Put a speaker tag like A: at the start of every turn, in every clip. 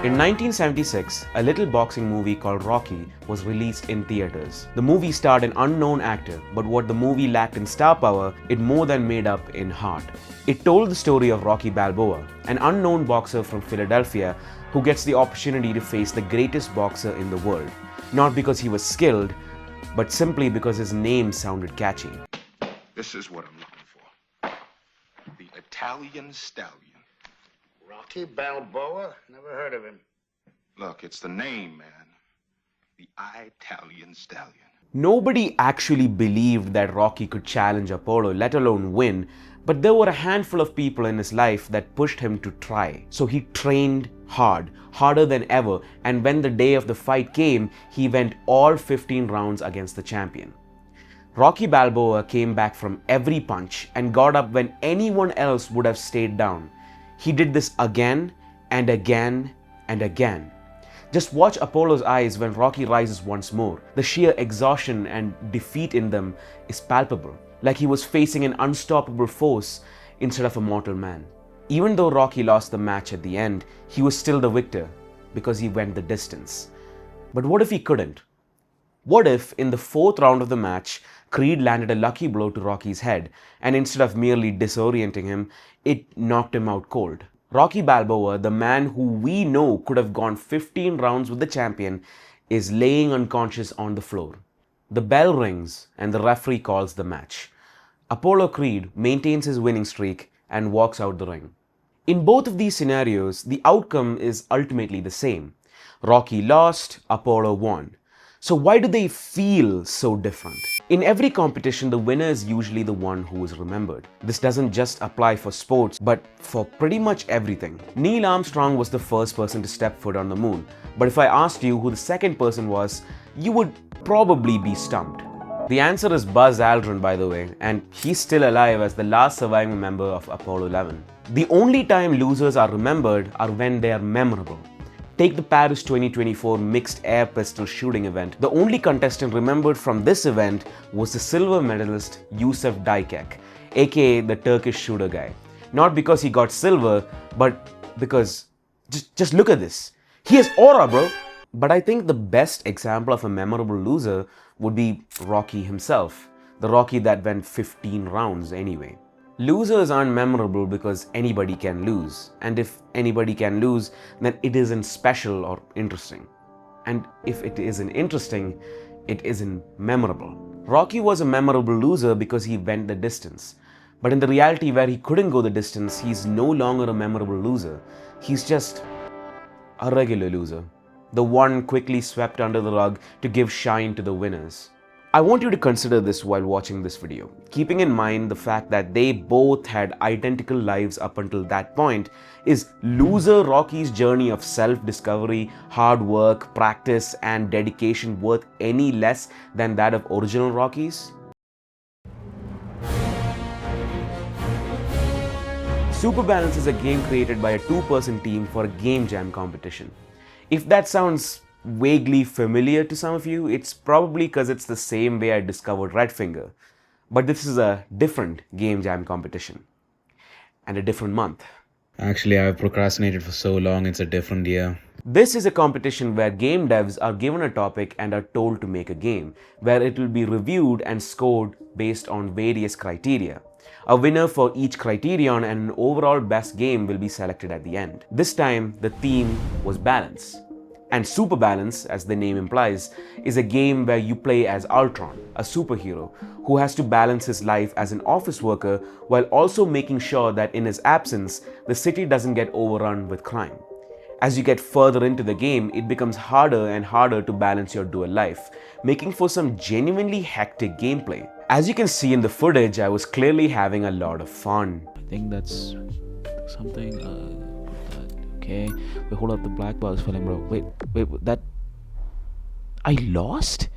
A: In 1976, a little boxing movie called Rocky was released in theaters. The movie starred an unknown actor, but what the movie lacked in star power, it more than made up in heart. It told the story of Rocky Balboa, an unknown boxer from Philadelphia who gets the opportunity to face the greatest boxer in the world. Not because he was skilled, but simply because his name sounded catchy.
B: This is what I'm looking for. The Italian Stallion.
C: Rocky Balboa? Never heard of him.
B: Look, it's the name, man. The Italian Stallion.
A: Nobody actually believed that Rocky could challenge Apollo, let alone win, but there were a handful of people in his life that pushed him to try. So he trained hard, harder than ever, and when the day of the fight came, he went all 15 rounds against the champion. Rocky Balboa came back from every punch and got up when anyone else would have stayed down. He did this again and again and again. Just watch Apollo's eyes when Rocky rises once more. The sheer exhaustion and defeat in them is palpable, like he was facing an unstoppable force instead of a mortal man. Even though Rocky lost the match at the end, he was still the victor because he went the distance. But what if he couldn't? What if in the fourth round of the match, Creed landed a lucky blow to Rocky's head, and instead of merely disorienting him, it knocked him out cold? Rocky Balboa, the man who we know could have gone 15 rounds with the champion, is laying unconscious on the floor. The bell rings and the referee calls the match. Apollo Creed maintains his winning streak and walks out the ring. In both of these scenarios, the outcome is ultimately the same. Rocky lost, Apollo won. So why do they feel so different? In every competition, the winner is usually the one who is remembered. This doesn't just apply for sports, but for pretty much everything. Neil Armstrong was the first person to step foot on the moon. But if I asked you who the second person was, you would probably be stumped. The answer is Buzz Aldrin, by the way, and he's still alive as the last surviving member of Apollo 11. The only time losers are remembered are when they are memorable. Take the Paris 2024 mixed air pistol shooting event. The only contestant remembered from this event was the silver medalist Yusuf Daykek, aka the Turkish shooter guy. Not because he got silver, but because just look at this. He has aura, bro. But I think the best example of a memorable loser would be Rocky himself. The Rocky that went 15 rounds anyway. Losers aren't memorable because anybody can lose. And if anybody can lose, then it isn't special or interesting. And if it isn't interesting, it isn't memorable. Rocky was a memorable loser because he went the distance. But in the reality where he couldn't go the distance, he's no longer a memorable loser. He's just a regular loser. The one quickly swept under the rug to give shine to the winners. I want you to consider this while watching this video, keeping in mind the fact that they both had identical lives up until that point. Is loser Rocky's journey of self-discovery, hard work, practice, and dedication worth any less than that of original Rocky's? Superbalance is a game created by a two-person team for a game jam competition. If that sounds vaguely familiar to some of you, it's probably because it's the same way I discovered Red Finger. But this is a different game jam competition and a different month.
D: Actually, I've procrastinated for so long, it's a different year.
A: This is a competition where game devs are given a topic and are told to make a game, where it will be reviewed and scored based on various criteria. A winner for each criterion and an overall best game will be selected at the end. This time, the theme was balance. And Superbalance, as the name implies, is a game where you play as Ultron, a superhero who has to balance his life as an office worker while also making sure that in his absence, the city doesn't get overrun with crime. As you get further into the game, it becomes harder and harder to balance your dual life, making for some genuinely hectic gameplay. As you can see in the footage, I was clearly having a lot of fun.
E: I think that's something. Okay. Wait, hold up, the black box filling, bro. Wait, that... I lost?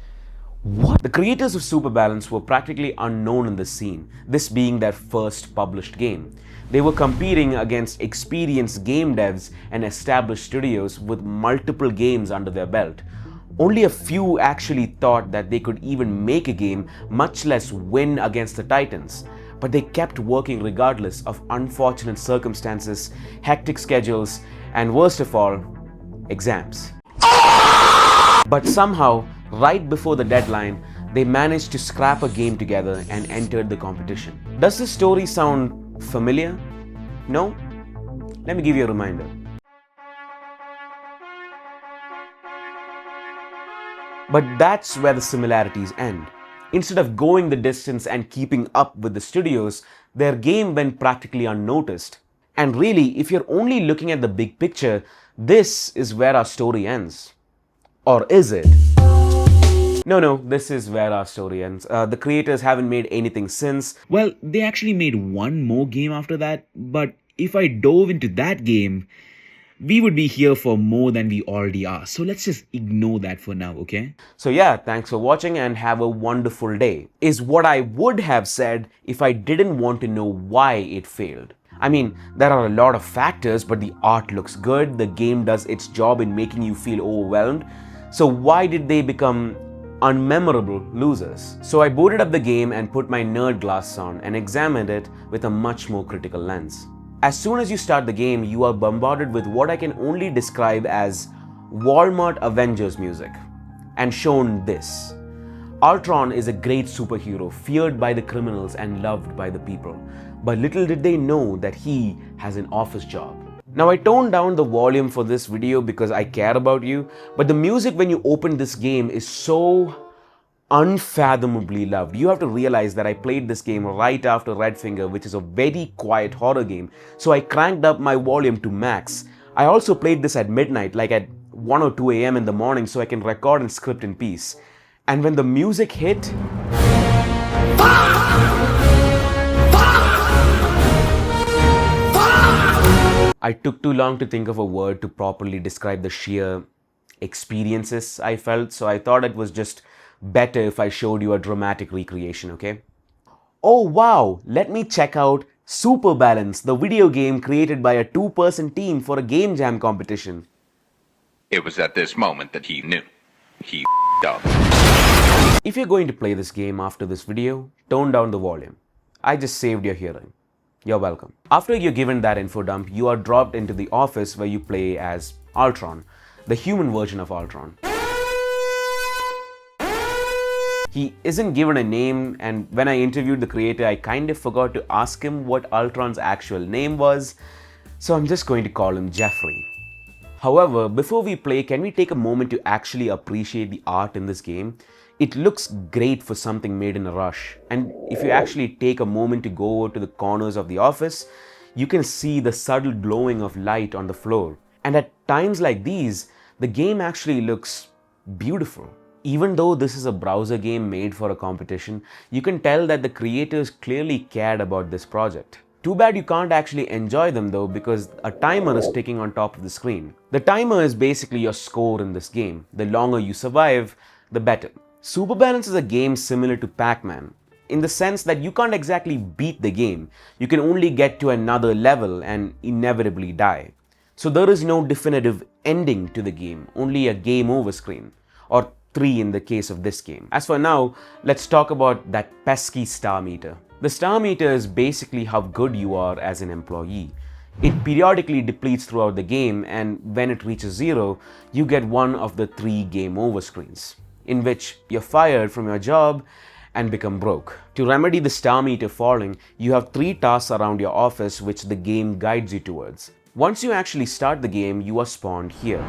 E: What?
A: The creators of Superbalance were practically unknown in the scene, this being their first published game. They were competing against experienced game devs and established studios with multiple games under their belt. Only a few actually thought that they could even make a game, much less win against the Titans. But they kept working regardless of unfortunate circumstances, hectic schedules, and worst of all, exams. But somehow, right before the deadline, they managed to scrap a game together and entered the competition. Does this story sound familiar? No? Let me give you a reminder. But that's where the similarities end. Instead of going the distance and keeping up with the studios, their game went practically unnoticed. And really, if you're only looking at the big picture, this is where our story ends. Or is it? No, this is where our story ends. The creators haven't made anything since.
D: Well, they actually made one more game after that, but if I dove into that game, we would be here for more than we already are. So let's just ignore that for now, okay?
A: So yeah, thanks for watching and have a wonderful day, is what I would have said if I didn't want to know why it failed. I mean, there are a lot of factors, but the art looks good, the game does its job in making you feel overwhelmed. So why did they become unmemorable losers? So I booted up the game and put my nerd glasses on and examined it with a much more critical lens. As soon as you start the game, you are bombarded with what I can only describe as Walmart Avengers music, and shown this. Ultron is a great superhero, feared by the criminals and loved by the people. But little did they know that he has an office job. Now I toned down the volume for this video because I care about you, but the music when you open this game is so unfathomably loved. You have to realize that I played this game right after Red Finger, which is a very quiet horror game, so I cranked up my volume to max. I also played this at midnight, like at 1 or 2 a.m. in the morning, so I can record and script in peace. And when the music hit, I took too long to think of a word to properly describe the sheer experiences I felt, so I thought it was just better if I showed you a dramatic recreation, okay? Oh wow, let me check out Superbalance, the video game created by a 2-person team for a game jam competition.
B: It was at this moment that he knew. He up.
A: If you're going to play this game after this video, tone down the volume. I just saved your hearing. You're welcome. After you're given that info dump, you are dropped into the office where you play as Ultron, the human version of Ultron. He isn't given a name, and when I interviewed the creator, I kind of forgot to ask him what Ultron's actual name was, so I'm just going to call him Jeffrey. However, before we play, can we take a moment to actually appreciate the art in this game? It looks great for something made in a rush, and if you actually take a moment to go over to the corners of the office, you can see the subtle glowing of light on the floor. And at times like these, the game actually looks beautiful. Even though this is a browser game made for a competition, you can tell that the creators clearly cared about this project. Too bad you can't actually enjoy them though, because a timer is ticking on top of the screen. The timer is basically your score in this game. The longer you survive, the better. Superbalance is a game similar to Pac-Man, in the sense that you can't exactly beat the game. You can only get to another level and inevitably die. So there is no definitive ending to the game, only a game over screen, or 3 in the case of this game. As for now, let's talk about that pesky star meter. The star meter is basically how good you are as an employee. It periodically depletes throughout the game, and when it reaches 0, you get one of the 3 game over screens, in which you're fired from your job and become broke. To remedy the star meter falling, you have 3 tasks around your office which the game guides you towards. Once you actually start the game, you are spawned here.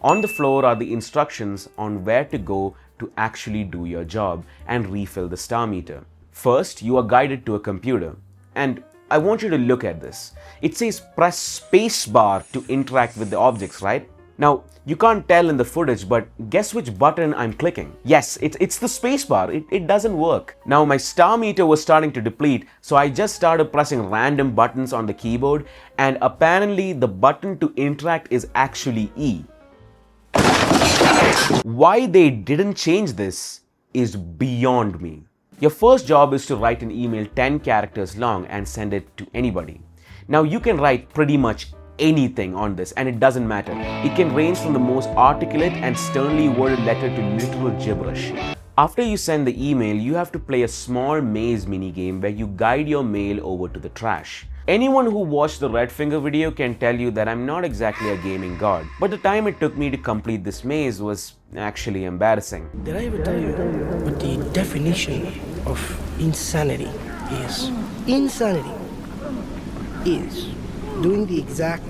A: On the floor are the instructions on where to go to actually do your job and refill the star meter. First, you are guided to a computer, and I want you to look at this. It says press spacebar to interact with the objects, right? Now, you can't tell in the footage, but guess which button I'm clicking? Yes, it's the spacebar. It doesn't work. Now, my star meter was starting to deplete, so I just started pressing random buttons on the keyboard, and apparently the button to interact is actually E. Why they didn't change this is beyond me. Your first job is to write an email 10 characters long and send it to anybody. Now you can write pretty much anything on this and it doesn't matter. It can range from the most articulate and sternly worded letter to literal gibberish. After you send the email, you have to play a small maze minigame where you guide your mail over to the trash. Anyone who watched the Red Finger video can tell you that I'm not exactly a gaming god, but the time it took me to complete this maze was actually embarrassing.
F: Did I ever tell you what the definition of insanity is? Insanity is doing the exact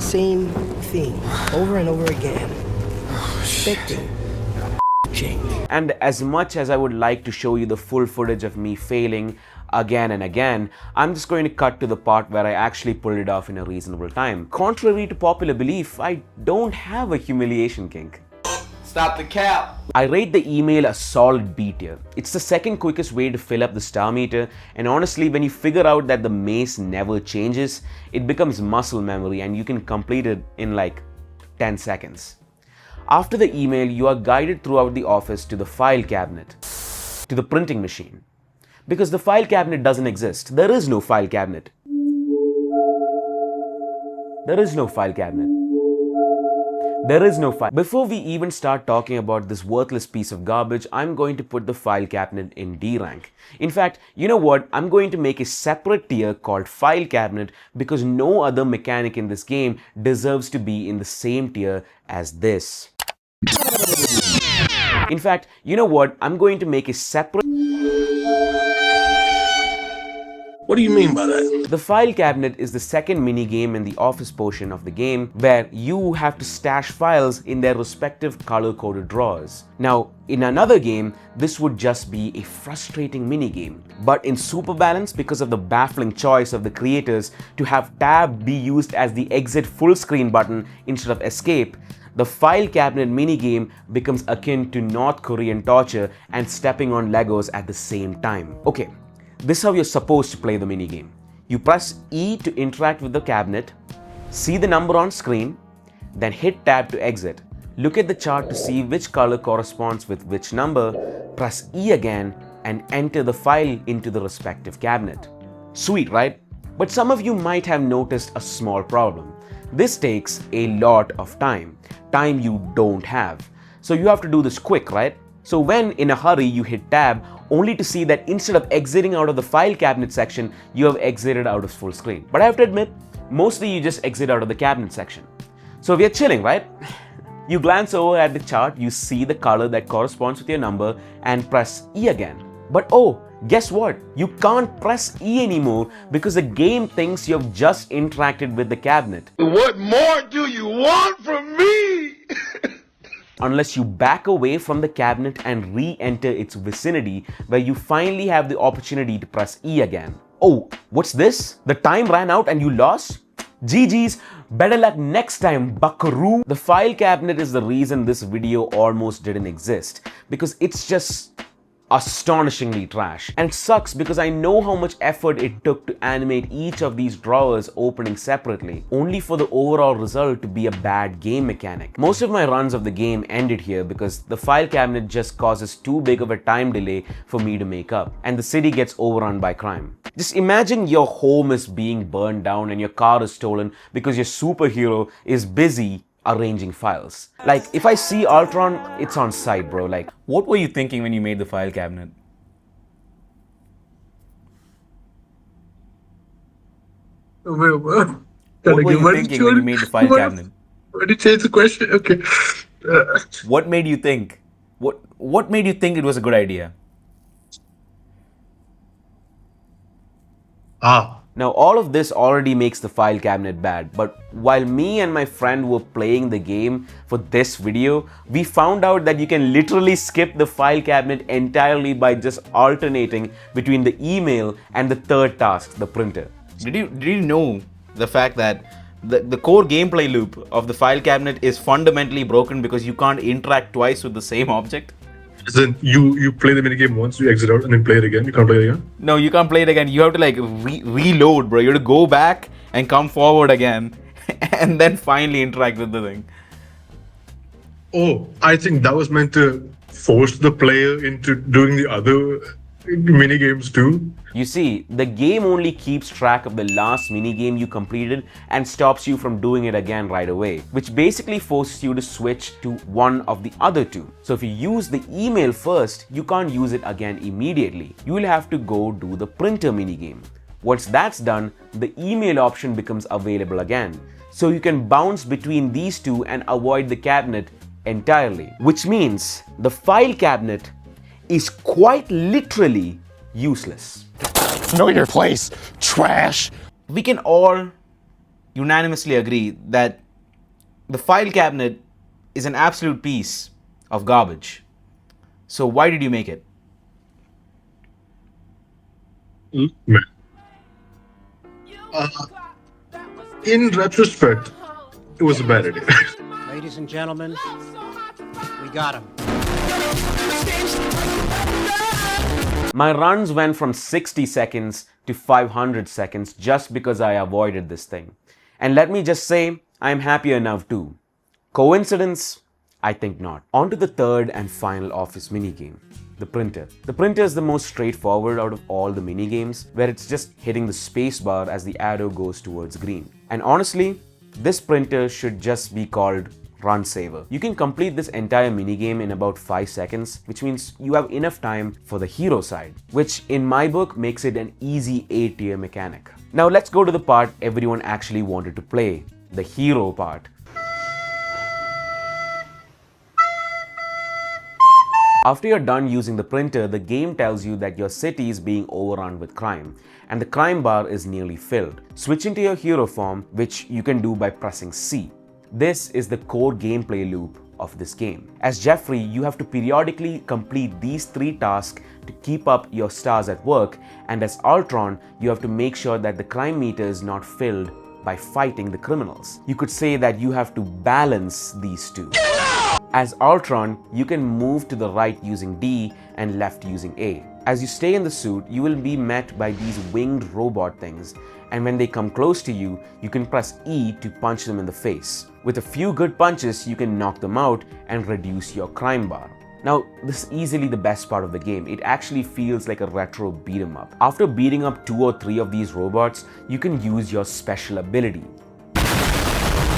F: same thing over and over again, expecting change.
A: And as much as I would like to show you the full footage of me failing again and again, I'm just going to cut to the part where I actually pulled it off in a reasonable time. Contrary to popular belief, I don't have a humiliation kink.
G: Stop the cap.
A: I rate the email a solid B tier. It's the second quickest way to fill up the star meter, and honestly, when you figure out that the maze never changes, it becomes muscle memory and you can complete it in like 10 seconds. After the email, you are guided throughout the office to the file cabinet, to the printing machine. Because the file cabinet doesn't exist. There is no file cabinet. There is no file cabinet. There is no file. Before we even start talking about this worthless piece of garbage, I'm going to put the file cabinet in D rank. In fact, you know what? I'm going to make a separate tier called file cabinet because no other mechanic in this game deserves to be in the same tier as this. In fact, you know what? I'm going to make a separate...
C: What do you mean by that?
A: The file cabinet is the second mini game in the office portion of the game where you have to stash files in their respective color-coded drawers. Now, in another game, this would just be a frustrating mini game. But in Superbalance, because of the baffling choice of the creators to have tab be used as the exit full screen button instead of escape, the file cabinet minigame becomes akin to North Korean torture and stepping on Legos at the same time. Okay, this is how you're supposed to play the minigame. You press E to interact with the cabinet, see the number on screen, then hit tab to exit. Look at the chart to see which color corresponds with which number, press E again and enter the file into the respective cabinet. Sweet, right? But some of you might have noticed a small problem. This takes a lot of time you don't have. So you have to do this quick, right? So when in a hurry you hit tab, only to see that instead of exiting out of the file cabinet section, you have exited out of full screen. But I have to admit, mostly you just exit out of the cabinet section. So we are chilling, right? You glance over at the chart, you see the color that corresponds with your number and press E again. But oh, guess what? You can't press E anymore because the game thinks you have just interacted with the cabinet.
C: What more do you want from me?
A: Unless you back away from the cabinet and re-enter its vicinity where you finally have the opportunity to press E again. Oh, what's this? The time ran out and you lost? GG's, better luck next time, buckaroo. The file cabinet is the reason this video almost didn't exist because it's just astonishingly trash. And it sucks because I know how much effort it took to animate each of these drawers opening separately, only for the overall result to be a bad game mechanic. Most of my runs of the game ended here because the file cabinet just causes too big of a time delay for me to make up, and the city gets overrun by crime. Just imagine your home is being burned down and your car is stolen because your superhero is busy arranging files. Like, if I see Ultron, it's on site, bro. Like,
E: What were you thinking when you made the file cabinet?
C: Wait, what?
E: What were you thinking when you made the file cabinet?
C: Why did you change the question? Okay.
E: What made you think? What made you think it was a good idea?
A: now all of this already makes the file cabinet bad, but while me and my friend were playing the game for this video, we found out that you can literally skip the file cabinet entirely by just alternating between the email and the third task, the printer.
E: Did you know the fact that the core gameplay loop of the file cabinet is fundamentally broken because you can't interact twice with the same object?
H: Then you play the minigame once, you exit out, and then play it again. You can't play it again?
E: No, you can't play it again. You have to like reload, bro. You have to go back and come forward again and then finally interact with the thing.
H: Oh, I think that was meant to force the player into doing the other minigames too.
A: You see, the game only keeps track of the last minigame you completed and stops you from doing it again right away, which basically forces you to switch to one of the other two. So if you use the email first, you can't use it again immediately. You will have to go do the printer minigame. Once that's done, the email option becomes available again. So you can bounce between these two and avoid the cabinet entirely. Which means the file cabinet is quite literally useless.
C: Know your place, trash.
D: We can all unanimously agree that the file cabinet is an absolute piece of garbage. So why did you make it?
H: Man. In retrospect, it was a bad idea.
I: Ladies and gentlemen, we got him.
A: My runs went from 60 seconds to 500 seconds just because I avoided this thing. And let me just say, I'm happier now too. Coincidence? I think not. On to the third and final office minigame, the printer. The printer is the most straightforward out of all the minigames, where it's just hitting the spacebar as the arrow goes towards green. And honestly, this printer should just be called Run Saver. You can complete this entire minigame in about 5 seconds, which means you have enough time for the hero side, which in my book makes it an easy A-tier mechanic. Now let's go to the part everyone actually wanted to play, the hero part. After you're done using the printer, the game tells you that your city is being overrun with crime, and the crime bar is nearly filled. Switch into your hero form, which you can do by pressing C. This is the core gameplay loop of this game. As Jeffrey, you have to periodically complete these 3 tasks to keep up your stars at work, and as Ultron, you have to make sure that the crime meter is not filled by fighting the criminals. You could say that you have to balance these two. As Ultron, you can move to the right using D and left using A. As you stay in the suit, you will be met by these winged robot things, and when they come close to you, you can press E to punch them in the face. With a few good punches, you can knock them out and reduce your crime bar. Now, this is easily the best part of the game. It actually feels like a retro beat 'em up. After beating up 2 or 3 of these robots, you can use your special ability,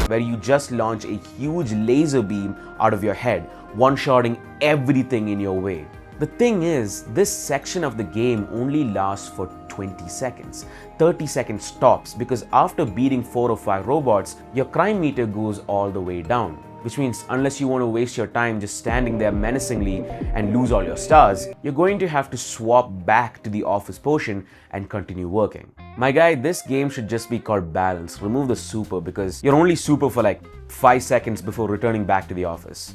A: where you just launch a huge laser beam out of your head, one-shotting everything in your way. The thing is, this section of the game only lasts for 20 seconds. 30 seconds tops, because after beating 4 or 5 robots, your crime meter goes all the way down. Which means unless you want to waste your time just standing there menacingly and lose all your stars, you're going to have to swap back to the office portion and continue working. My guy, this game should just be called Balance. Remove the super, because you're only super for like 5 seconds before returning back to the office.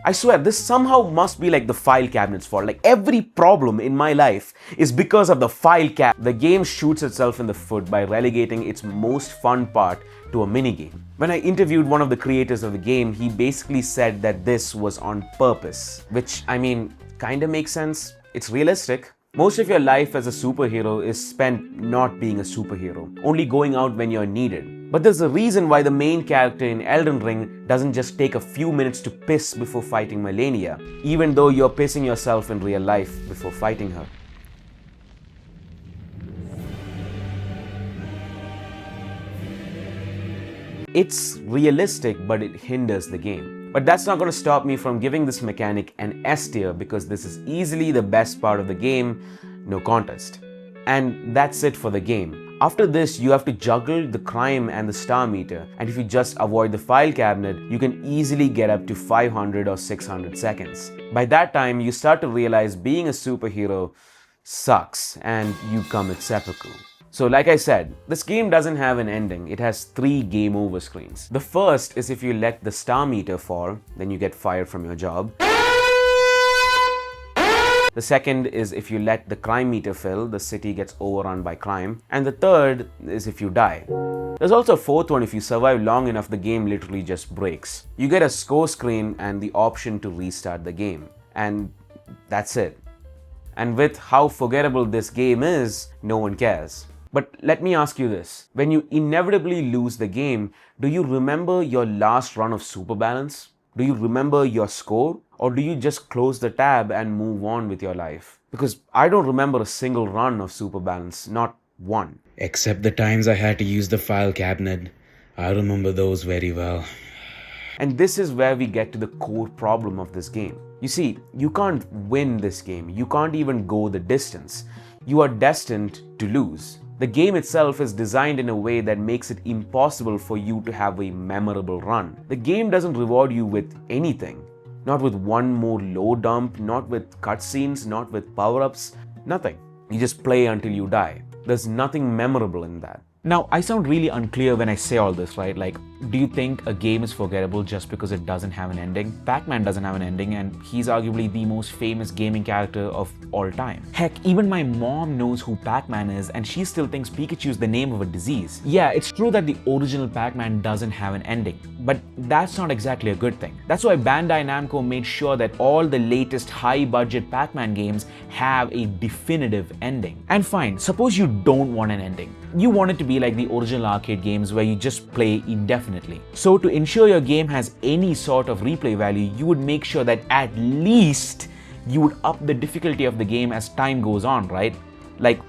A: I swear, this somehow must be like the file cabinet's fault. Like every problem in my life is because of the file cabinet. The game shoots itself in the foot by relegating its most fun part to a minigame. When I interviewed one of the creators of the game, he basically said that this was on purpose, which I mean, kinda makes sense. It's realistic. Most of your life as a superhero is spent not being a superhero, only going out when you're needed. But there's a reason why the main character in Elden Ring doesn't just take a few minutes to piss before fighting Melania, even though you're pissing yourself in real life before fighting her. It's realistic, but it hinders the game. But that's not going to stop me from giving this mechanic an S tier, because this is easily the best part of the game, no contest. And that's it for the game. After this, you have to juggle the crime and the star meter, and if you just avoid the file cabinet, you can easily get up to 500 or 600 seconds. By that time, you start to realize being a superhero sucks and you commit seppuku. So like I said, this game doesn't have an ending. It has 3 game over screens. The first is if you let the star meter fall, then you get fired from your job. The second is if you let the crime meter fill, the city gets overrun by crime. And the third is if you die. There's also a fourth one. If you survive long enough, the game literally just breaks. You get a score screen and the option to restart the game. And that's it. And with how forgettable this game is, no one cares. But let me ask you this. When you inevitably lose the game, do you remember your last run of Superbalance? Do you remember your score? Or do you just close the tab and move on with your life? Because I don't remember a single run of Superbalance, not one.
D: Except the times I had to use the file cabinet. I remember those very well.
A: And this is where we get to the core problem of this game. You see, you can't win this game. You can't even go the distance. You are destined to lose. The game itself is designed in a way that makes it impossible for you to have a memorable run. The game doesn't reward you with anything. Not with one more low dump, not with cutscenes, not with power-ups, nothing. You just play until you die. There's nothing memorable in that.
E: Now, I sound really unclear when I say all this, right? Like, do you think a game is forgettable just because it doesn't have an ending? Pac-Man doesn't have an ending, and he's arguably the most famous gaming character of all time. Heck, even my mom knows who Pac-Man is, and she still thinks Pikachu's the name of a disease. Yeah, it's true that the original Pac-Man doesn't have an ending, but that's not exactly a good thing. That's why Bandai Namco made sure that all the latest high-budget Pac-Man games have a definitive ending. And fine, suppose you don't want an ending. You want it to be like the original arcade games where you just play indefinitely. So to ensure your game has any sort of replay value, you would make sure that at least you would up the difficulty of the game as time goes on, right? Like,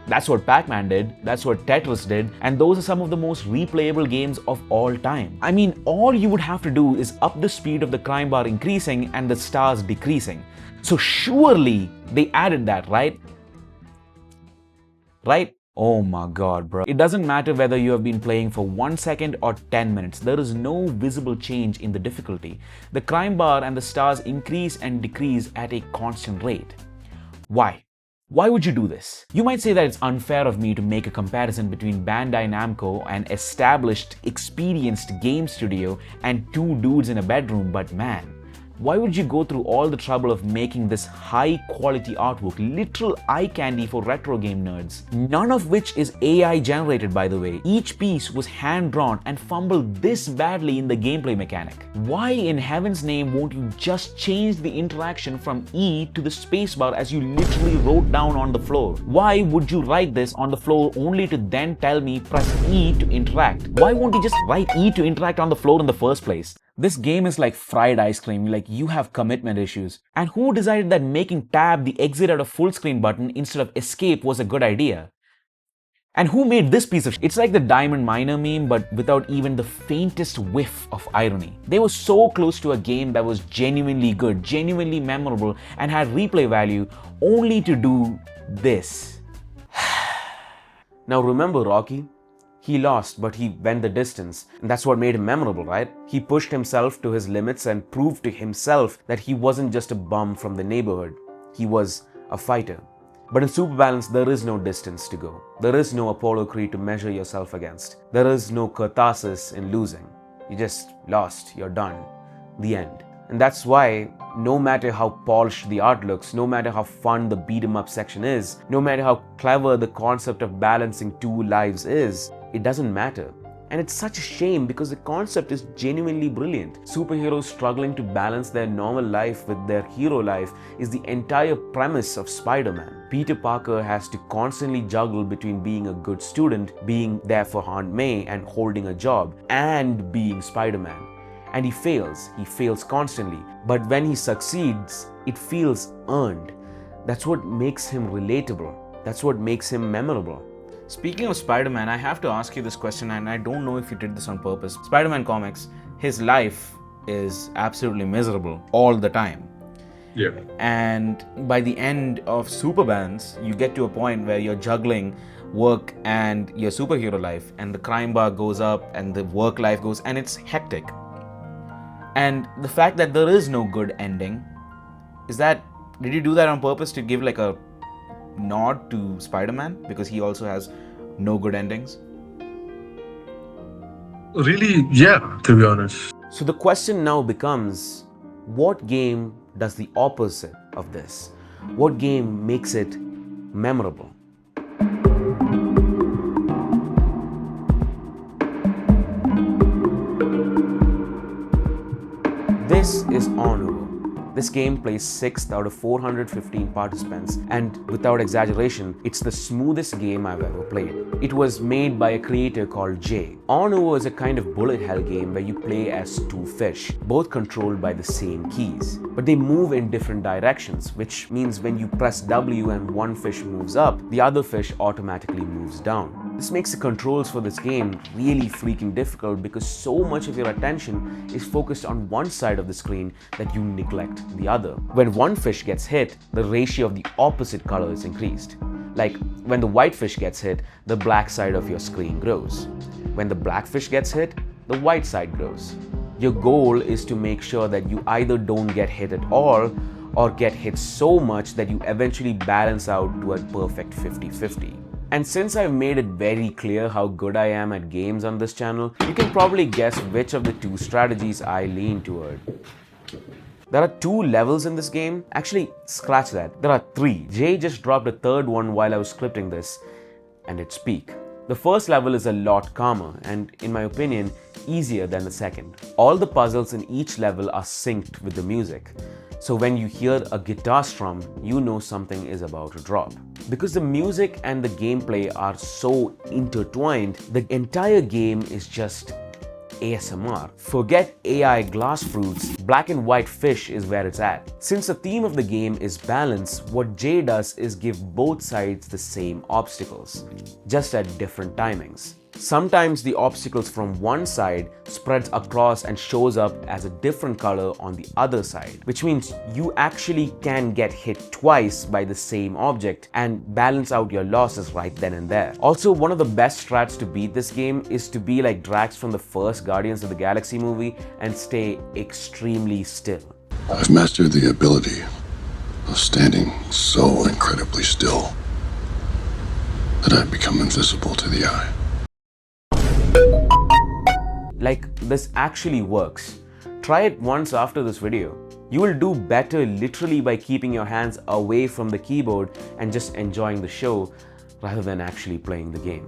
E: that's what Pac-Man did, that's what Tetris did, and those are some of the most replayable games of all time. I mean, all you would have to do is up the speed of the crime bar increasing and the stars decreasing. So surely they added that, right? Right? Oh my god, bro. It doesn't matter whether you have been playing for 1 second or 10 minutes. There is no visible change in the difficulty. The crime bar and the stars increase and decrease at a constant rate. Why? Why would you do this? You might say that it's unfair of me to make a comparison between Bandai Namco, an established, experienced game studio, and two dudes in a bedroom, but man, why would you go through all the trouble of making this high quality artwork, literal eye candy for retro game nerds? None of which is AI generated, by the way. Each piece was hand drawn and fumbled this badly in the gameplay mechanic. Why in heaven's name won't you just change the interaction from E to the spacebar as you literally wrote down on the floor? Why would you write this on the floor only to then tell me press E to interact? Why won't you just write E to interact on the floor in the first place? This game is like fried ice cream, like you have commitment issues. And who decided that making tab the exit out of full screen button instead of escape was a good idea? And who made this piece of shit? It's like the Diamond Miner meme, but without even the faintest whiff of irony. They were so close to a game that was genuinely good, genuinely memorable, and had replay value, only to do this.
A: Now remember Rocky? He lost, but he went the distance. And that's what made him memorable, right? He pushed himself to his limits and proved to himself that he wasn't just a bum from the neighborhood. He was a fighter. But in Superbalance, there is no distance to go. There is no Apollo Creed to measure yourself against. There is no catharsis in losing. You just lost. You're done. The end. And that's why, no matter how polished the art looks, no matter how fun the beat-em-up section is, no matter how clever the concept of balancing two lives is, it doesn't matter. And it's such a shame because the concept is genuinely brilliant. Superheroes struggling to balance their normal life with their hero life is the entire premise of Spider-Man. Peter Parker has to constantly juggle between being a good student, being there for Aunt May and holding a job, and being Spider-Man. And he fails constantly. But when he succeeds, it feels earned. That's what makes him relatable. That's what makes him memorable.
E: Speaking of Spider-Man, I have to ask you this question, and I don't know if you did this on purpose. Spider-Man comics, his life is absolutely miserable all the time.
H: Yeah.
E: And by the end of Superbalance, you get to a point where you're juggling work and your superhero life, and the crime bar goes up and the work life goes, and it's hectic. And the fact that there is no good ending, did you do that on purpose to give like a nod to Spider-Man because he also has no good endings?
H: Really, yeah, to be honest.
A: So the question now becomes, what game does the opposite of this? What game makes it memorable? This is Onuo. This game plays 6th out of 415 participants, and without exaggeration, it's the smoothest game I've ever played. It was made by a creator called Jay. Onuo is a kind of bullet hell game where you play as two fish, both controlled by the same keys. But they move in different directions, which means when you press W and one fish moves up, the other fish automatically moves down. This makes the controls for this game really freaking difficult because so much of your attention is focused on one side of the screen that you neglect the other. When one fish gets hit, the ratio of the opposite color is increased. Like when the white fish gets hit, the black side of your screen grows. When the black fish gets hit, the white side grows. Your goal is to make sure that you either don't get hit at all or get hit so much that you eventually balance out to a perfect 50-50. And since I've made it very clear how good I am at games on this channel, you can probably guess which of the two strategies I lean toward. There are 2 levels in this game. Actually, scratch that. There are 3. Jay just dropped a third one while I was scripting this, and it's peak. The first level is a lot calmer and, in my opinion, easier than the second. All the puzzles in each level are synced with the music. So when you hear a guitar strum, you know something is about to drop. Because the music and the gameplay are so intertwined, the entire game is just ASMR. Forget AI glass fruits, black and white fish is where it's at. Since the theme of the game is balance, what Jay does is give both sides the same obstacles, just at different timings. Sometimes the obstacles from one side spreads across and shows up as a different color on the other side, which means you actually can get hit twice by the same object and balance out your losses right then and there. Also, one of the best strats to beat this game is to be like Drax from the first Guardians of the Galaxy movie and stay extremely still.
B: I've mastered the ability of standing so incredibly still that I've become invisible to the eye.
A: Like, this actually works. Try it once after this video. You will do better literally by keeping your hands away from the keyboard and just enjoying the show rather than actually playing the game.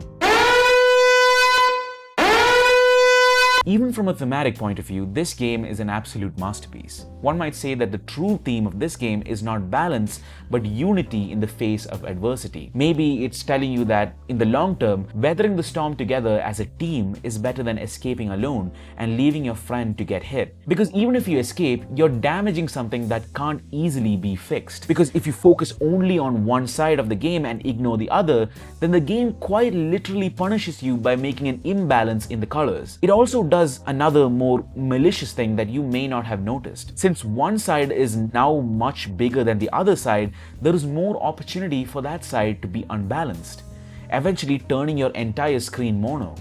E: Even from a thematic point of view, this game is an absolute masterpiece. One might say that the true theme of this game is not balance, but unity in the face of adversity. Maybe it's telling you that, in the long term, weathering the storm together as a team is better than escaping alone and leaving your friend to get hit. Because even if you escape, you're damaging something that can't easily be fixed. Because if you focus only on one side of the game and ignore the other, then the game quite literally punishes you by making an imbalance in the colors. It also does another more malicious thing that you may not have noticed. Since one side is now much bigger than the other side, there is more opportunity for that side to be unbalanced, eventually turning your entire screen mono.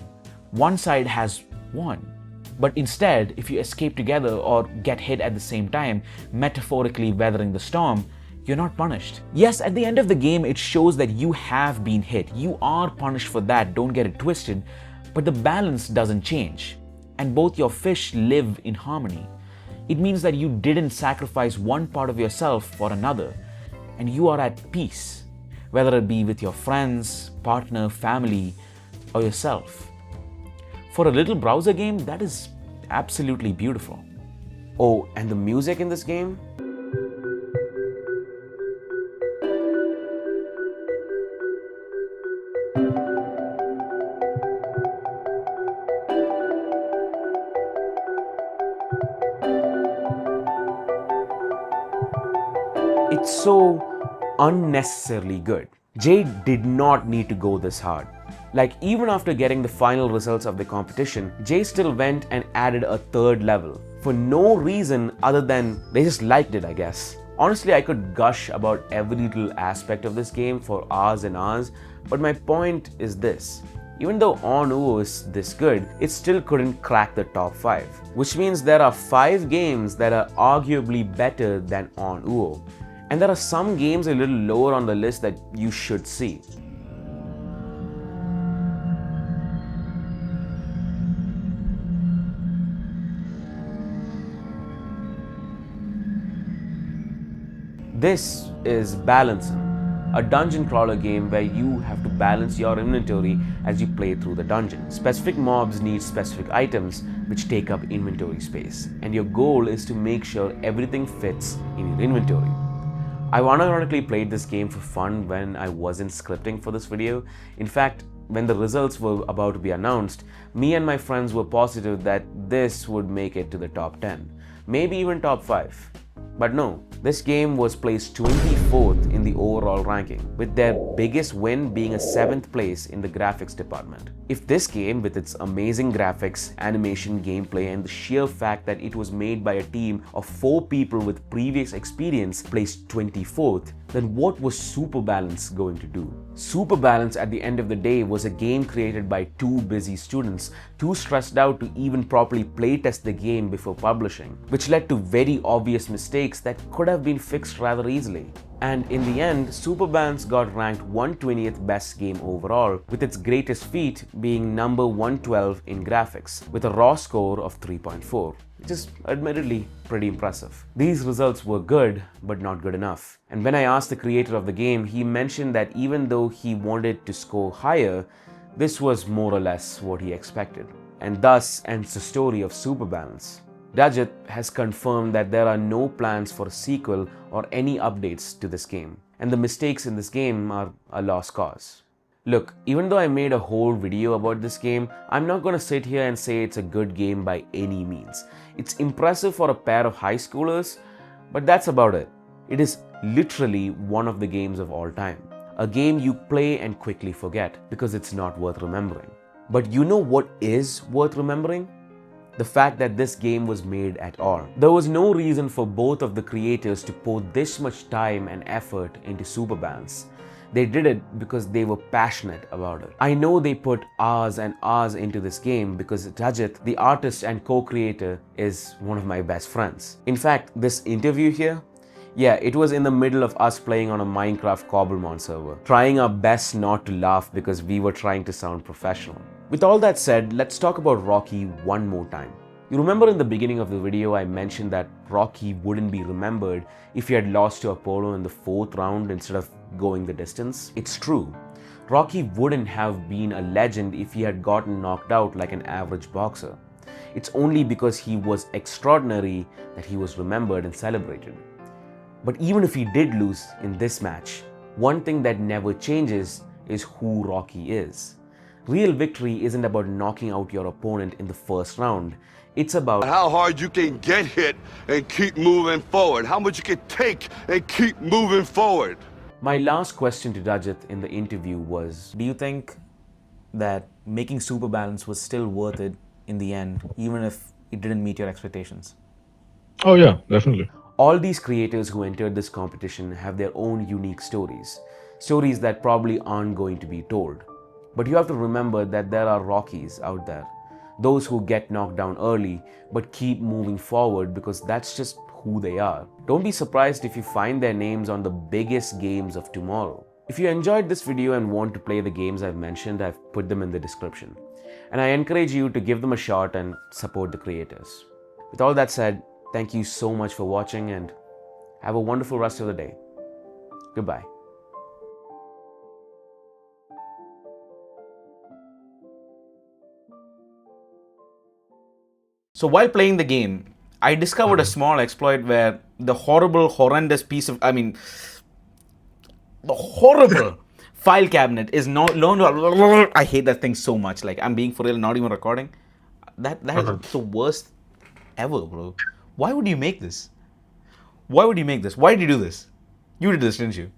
E: One side has won. But instead, if you escape together or get hit at the same time, metaphorically weathering the storm, you're not punished. Yes, at the end of the game, it shows that you have been hit. You are punished for that, don't get it twisted, but the balance doesn't change. And both your fish live in harmony. It means that you didn't sacrifice one part of yourself for another, and you are at peace, whether it be with your friends, partner, family, or yourself. For a little browser game, that is absolutely beautiful.
A: Oh, and the music in this game? It's so unnecessarily good. Jay did not need to go this hard. Like, even after getting the final results of the competition, Jay still went and added a third level for no reason other than they just liked it, I guess. Honestly, I could gush about every little aspect of this game for hours and hours, but my point is this. Even though On Uo is this good, it still couldn't crack the top 5. Which means there are 5 games that are arguably better than On Uo. And there are some games a little lower on the list that you should see. This is Balancing, a dungeon crawler game where you have to balance your inventory as you play through the dungeon. Specific mobs need specific items which take up inventory space, and your goal is to make sure everything fits in your inventory. I unironically played this game for fun when I wasn't scripting for this video. In fact, when the results were about to be announced, me and my friends were positive that this would make it to the top 10, maybe even top 5. But no, this game was placed 24th in the overall ranking, with their biggest win being a 7th place in the graphics department. If this game, with its amazing graphics, animation, gameplay, and the sheer fact that it was made by a team of 4 people with previous experience, placed 24th, then what was Superbalance going to do? Superbalance at the end of the day was a game created by two busy students, too stressed out to even properly playtest the game before publishing, which led to very obvious mistakes that could have been fixed rather easily. And in the end, Superbalance got ranked 120th best game overall, with its greatest feat being number 112 in graphics, with a raw score of 3.4, which is admittedly pretty impressive. These results were good, but not good enough. And when I asked the creator of the game, he mentioned that even though he wanted to score higher, this was more or less what he expected. And thus ends the story of Superbalance. Rajat has confirmed that there are no plans for a sequel or any updates to this game, and the mistakes in this game are a lost cause. Look, even though I made a whole video about this game, I'm not gonna sit here and say it's a good game by any means. It's impressive for a pair of high schoolers, but that's about it. It is literally one of the games of all time. A game you play and quickly forget because it's not worth remembering. But you know what is worth remembering? The fact that this game was made at all. There was no reason for both of the creators to pour this much time and effort into Superbalance. They did it because they were passionate about it. I know they put hours and hours into this game because Rajat, the artist and co-creator, is one of my best friends. In fact, this interview here, yeah, it was in the middle of us playing on a Minecraft Cobblemon server, trying our best not to laugh because we were trying to sound professional. With all that said, let's talk about Rocky one more time. You remember in the beginning of the video I mentioned that Rocky wouldn't be remembered if he had lost to Apollo in the 4th round instead of going the distance? It's true. Rocky wouldn't have been a legend if he had gotten knocked out like an average boxer. It's only because he was extraordinary that he was remembered and celebrated. But even if he did lose in this match, one thing that never changes is who Rocky is. Real victory isn't about knocking out your opponent in the 1st round. It's about
J: how hard you can get hit and keep moving forward. How much you can take and keep moving forward.
A: My last question to Rajat in the interview was,
E: Do you think that making Superbalance was still worth it in the end, even if it didn't meet your expectations?
H: Oh yeah, definitely.
A: all these creators who entered this competition have their own unique stories. Stories that probably aren't going to be told. But you have to remember that there are Rockies out there. Those who get knocked down early but keep moving forward because that's just who they are. Don't be surprised if you find their names on the biggest games of tomorrow. If you enjoyed this video and want to play the games I've mentioned, I've put them in the description. And I encourage you to give them a shot and support the creators. With all that said, thank you so much for watching and have a wonderful rest of the day. Goodbye.
E: So while playing the game, I discovered a small exploit where the horrendous piece of, the horrible file cabinet is no, I hate that thing so much. Like, I'm being for real, not even recording. That is the worst ever, bro. Why would you make this? Why would you make this? Why did you do this? You did this, didn't you?